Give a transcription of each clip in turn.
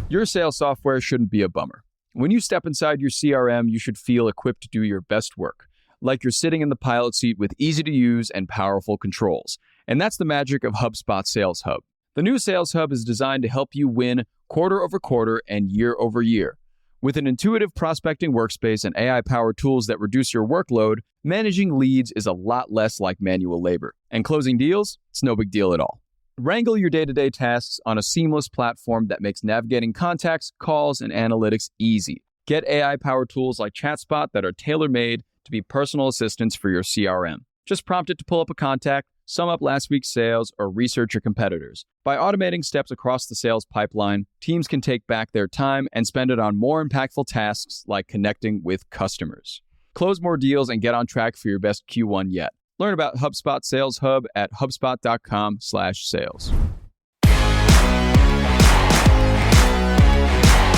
Your sales software shouldn't be a bummer. When you step inside your CRM, you should feel equipped to do your best work, like you're sitting in the pilot seat with easy-to-use and powerful controls. And that's the magic of HubSpot Sales Hub. The new Sales Hub is designed to help you win quarter over quarter and year over year. With an intuitive prospecting workspace and AI-powered tools that reduce your workload, managing leads is a lot less like manual labor. And closing deals? It's no big deal at all. Wrangle your day-to-day tasks on a seamless platform that makes navigating contacts, calls, and analytics easy. Get AI-powered tools like ChatSpot that are tailor-made to be personal assistants for your CRM. Just prompt it to pull up a contact, sum up last week's sales, or research your competitors. By automating steps across the sales pipeline, teams can take back their time and spend it on more impactful tasks like connecting with customers. Close more deals and get on track for your best Q1 yet. Learn about HubSpot Sales Hub at hubspot.com/sales.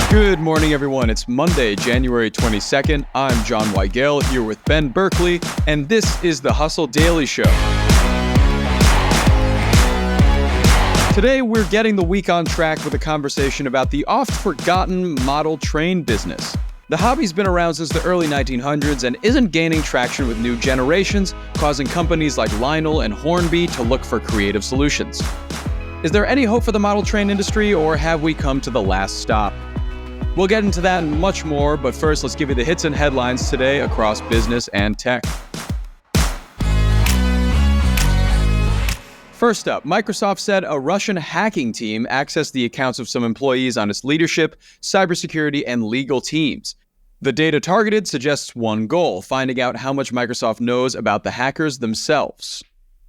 Good morning, everyone. It's Monday, January 22nd. I'm John Weigell here with Ben Berkley, and this is the Hustle Daily Show. Today, we're getting the week on track with a conversation about the oft-forgotten model train business. The hobby's been around since the early 1900s and isn't gaining traction with new generations, causing companies like Lionel and Hornby to look for creative solutions. Is there any hope for the model train industry, or have we come to the last stop? We'll get into that and much more, but first, let's give you the hits and headlines today across business and tech. First up, Microsoft said a Russian hacking team accessed the accounts of some employees on its leadership, cybersecurity, and legal teams. The data targeted suggests one goal: finding out how much Microsoft knows about the hackers themselves.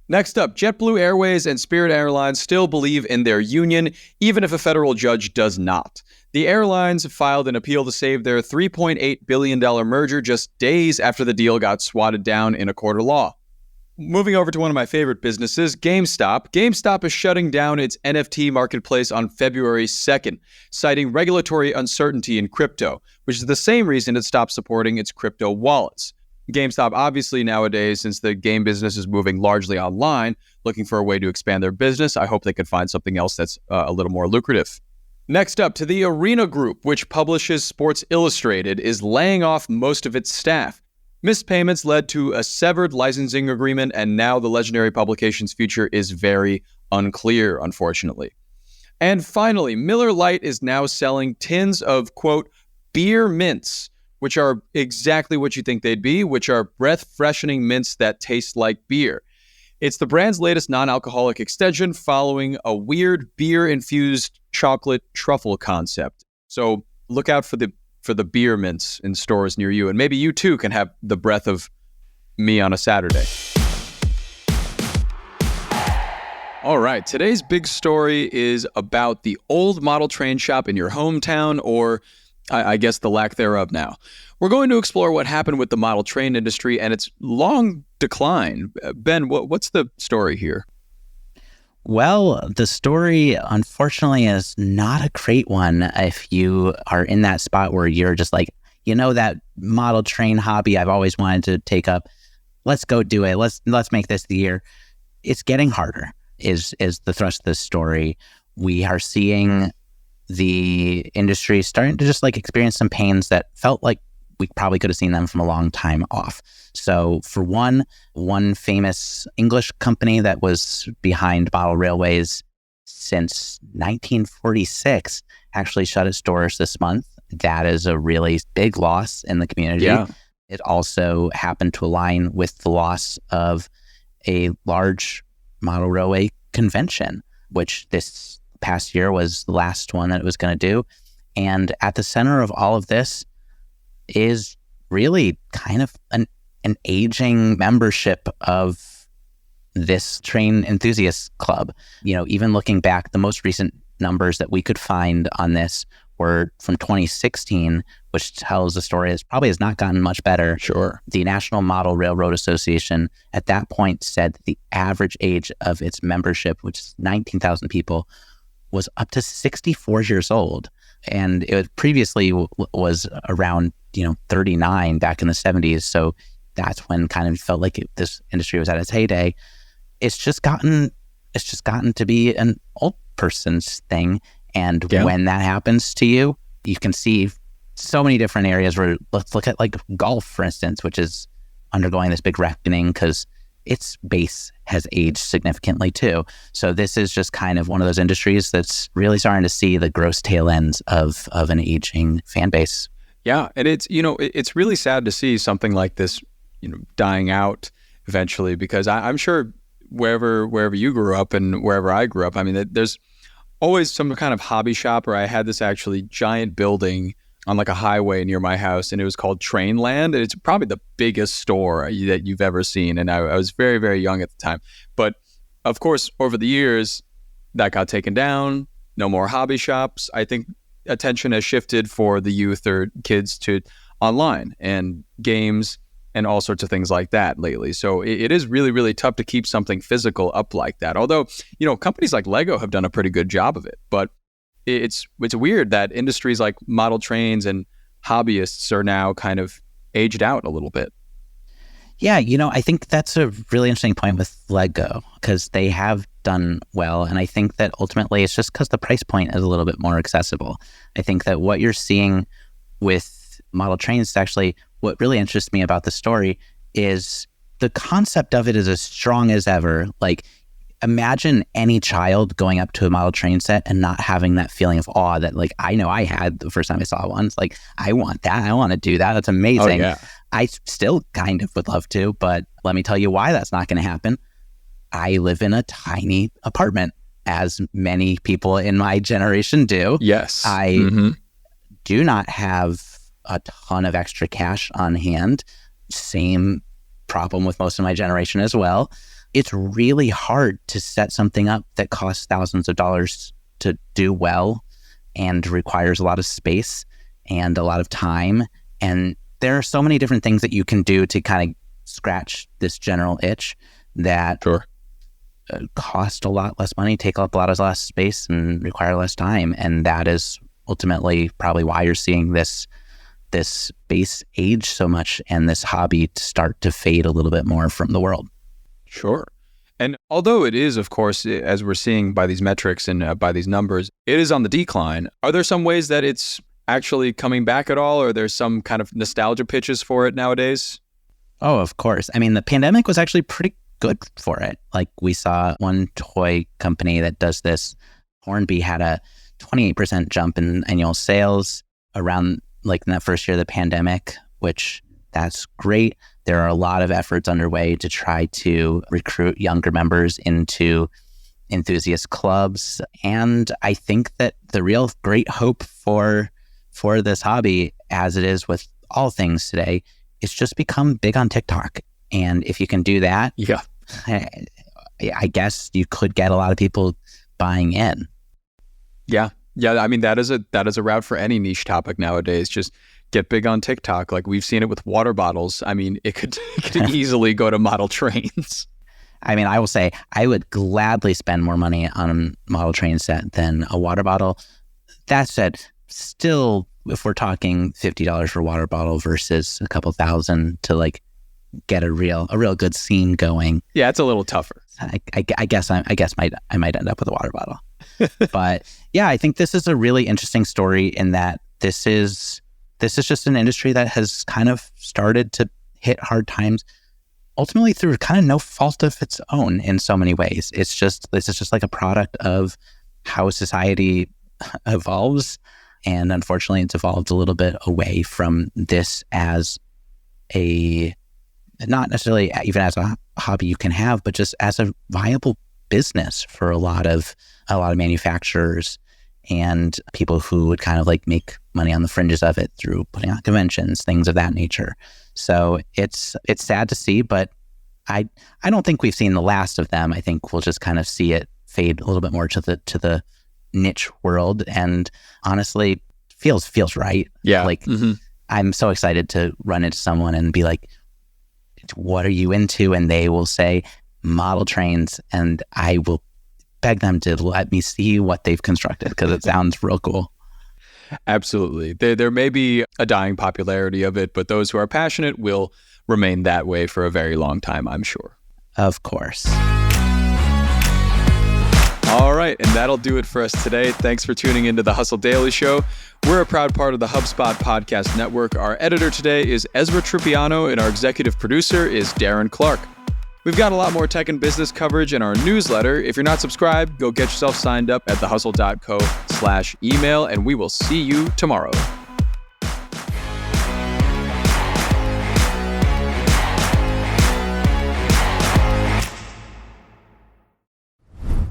Next up, JetBlue Airways and Spirit Airlines still believe in their union, even if a federal judge does not. The airlines filed an appeal to save their $3.8 billion merger just days after the deal got swatted down in a court of law. Moving over to one of my favorite businesses, GameStop. GameStop is shutting down its NFT marketplace on February 2nd, citing regulatory uncertainty in crypto, which is the same reason it stopped supporting its crypto wallets. GameStop obviously nowadays, since the game business is moving largely online, looking for a way to expand their business. I hope they could find something else that's a little more lucrative. Next up, to the Arena Group, which publishes Sports Illustrated, is laying off most of its staff. Missed payments led to a severed licensing agreement, and now the legendary publication's future is very unclear, unfortunately. And finally, Miller Lite is now selling tins of, quote, beer mints, which are exactly what you think they'd be, which are breath-freshening mints that taste like beer. It's the brand's latest non-alcoholic extension following a weird beer-infused chocolate truffle concept. So look out for the beer mints in stores near you, and maybe you too can have the breath of me on a Saturday. All right, today's big story is about the old model train shop in your hometown, or I guess the lack thereof now. We're going to explore what happened with the model train industry and its long decline. Ben, what's the story here? Well, the story, unfortunately, is not a great one if you are in that spot where you're just like, that model train hobby I've always wanted to take up. Let's go do it. Let's make this the year. It's getting harder is the thrust of this story. We are seeing the industry starting to just experience some pains that felt like we probably could have seen them from a long time off. So for one famous English company that was behind model railways since 1946 actually shut its doors this month. That is a really big loss in the community. Yeah. It also happened to align with the loss of a large model railway convention, which this past year was the last one that it was going to do. And at the center of all of this is really kind of an aging membership of this train enthusiast club. Even looking back, the most recent numbers that we could find on this were from 2016, which tells a story that probably has not gotten much better. Sure. The National Model Railroad Association at that point said that the average age of its membership, which is 19,000 people, was up to 64 years old. And it previously was around 39 back in the 70s. So that's when kind of felt like this industry was at its heyday. It's just gotten to be an old person's thing. And when that happens to you, you can see so many different areas where, let's look at like golf, for instance, which is undergoing this big reckoning because its base has aged significantly too. So this is just kind of one of those industries that's really starting to see the gross tail ends of an aging fan base. Yeah, and it's really sad to see something like this, dying out eventually, because I'm sure wherever you grew up and wherever I grew up, I mean, there's always some kind of hobby shop, or I had this actually giant building on like a highway near my house, and it was called Trainland, and it's probably the biggest store that you've ever seen. And I was very, very young at the time. But of course, over the years, that got taken down. No more hobby shops. I think attention has shifted for the youth or kids to online and games and all sorts of things like that lately. So it is really, really tough to keep something physical up like that. Although, companies like Lego have done a pretty good job of it. But it's weird that industries like model trains and hobbyists are now kind of aged out a little bit. Yeah, I think that's a really interesting point with Lego, because they have done well. And I think that ultimately it's just because the price point is a little bit more accessible. I think that what you're seeing with model trains, actually, what really interests me about the story is the concept of it is as strong as ever. Like, imagine any child going up to a model train set and not having that feeling of awe that, like, I know I had the first time I saw one. It's like, I want that. I want to do that. That's amazing. Oh, yeah. I still kind of would love to, but let me tell you why that's not going to happen. I live in a tiny apartment, as many people in my generation do. Yes. I do not have a ton of extra cash on hand. Same problem with most of my generation as well. It's really hard to set something up that costs thousands of dollars to do well and requires a lot of space and a lot of time. And there are so many different things that you can do to kind of scratch this general itch that cost a lot less money, take up a lot less space, and require less time. And that is ultimately probably why you're seeing this base age so much and this hobby start to fade a little bit more from the world. Sure. And although it is, of course, as we're seeing by these metrics and by these numbers, it is on the decline. Are there some ways that it's actually coming back at all? Or there's some kind of nostalgia pitches for it nowadays? Oh, of course. I mean, the pandemic was actually pretty good for it. Like, we saw one toy company that does this, Hornby, had a 28% jump in annual sales around like in that first year of the pandemic, which that's great. There are a lot of efforts underway to try to recruit younger members into enthusiast clubs. And I think that the real great hope for this hobby, as it is with all things today, is just become big on TikTok. And if you can do that, I guess you could get a lot of people buying in. Yeah. I mean, that is a route for any niche topic nowadays. Just get big on TikTok. Like, we've seen it with water bottles. I mean, it could easily go to model trains. I mean, I will say I would gladly spend more money on a model train set than a water bottle. That said, still, if we're talking $50 for a water bottle versus a couple thousand to like get a real good scene going. Yeah, it's a little tougher. I guess I might end up with a water bottle. But yeah, I think this is a really interesting story in that this is just an industry that has kind of started to hit hard times, ultimately through kind of no fault of its own in so many ways. This is just like a product of how society evolves. And unfortunately, it's evolved a little bit away from this as not necessarily even as a hobby you can have, but just as a viable business for a lot of manufacturers and people who would kind of like make money on the fringes of it through putting on conventions, things of that nature. So it's sad to see, but I don't think we've seen the last of them. I think we'll just kind of see it fade a little bit more to the niche world, and honestly feels right. Yeah. Like I'm so excited to run into someone and be like, what are you into? And they will say model trains, and I will beg them to let me see what they've constructed because it sounds real cool. Absolutely. There may be a dying popularity of it, but those who are passionate will remain that way for a very long time, I'm sure. Of course. All right, and that'll do it for us today. Thanks for tuning into the Hustle Daily Show. We're a proud part of the HubSpot podcast network. Our editor today is Ezra Tripiano, and our executive producer is Darren Clarke. We've got a lot more tech and business coverage in our newsletter. If you're not subscribed, go get yourself signed up at thehustle.co/email, and we will see you tomorrow.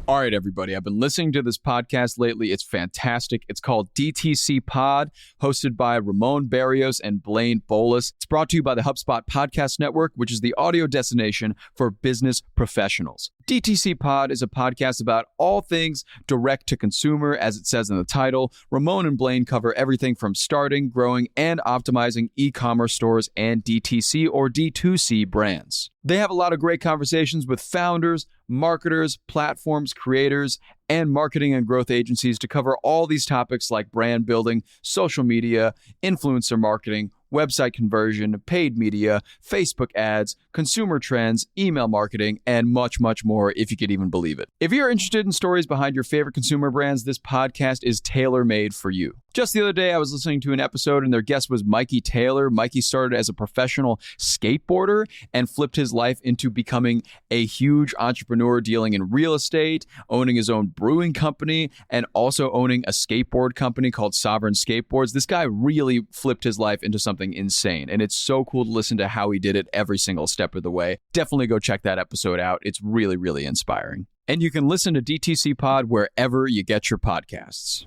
All right, everybody. I've been listening to this podcast lately. It's fantastic. It's called DTC Pod, hosted by Ramon Barrios and Blaine Bolas. It's brought to you by the HubSpot Podcast Network, which is the audio destination for business professionals. DTC Pod is a podcast about all things direct to consumer, as it says in the title. Ramon and Blaine cover everything from starting, growing, and optimizing e-commerce stores and DTC or D2C brands. They have a lot of great conversations with founders, marketers, platforms, creators, and marketing and growth agencies to cover all these topics like brand building, social media, influencer marketing, website conversion, paid media, Facebook ads, consumer trends, email marketing, and much, much more, if you could even believe it. If you're interested in stories behind your favorite consumer brands, this podcast is tailor-made for you. Just the other day, I was listening to an episode and their guest was Mikey Taylor. Mikey started as a professional skateboarder and flipped his life into becoming a huge entrepreneur, dealing in real estate, owning his own brewing company, and also owning a skateboard company called Sovereign Skateboards. This guy really flipped his life into something insane, and it's so cool to listen to how he did it every single step of the way. Definitely go check that episode out. It's really, really inspiring. And you can listen to DTC Pod wherever you get your podcasts.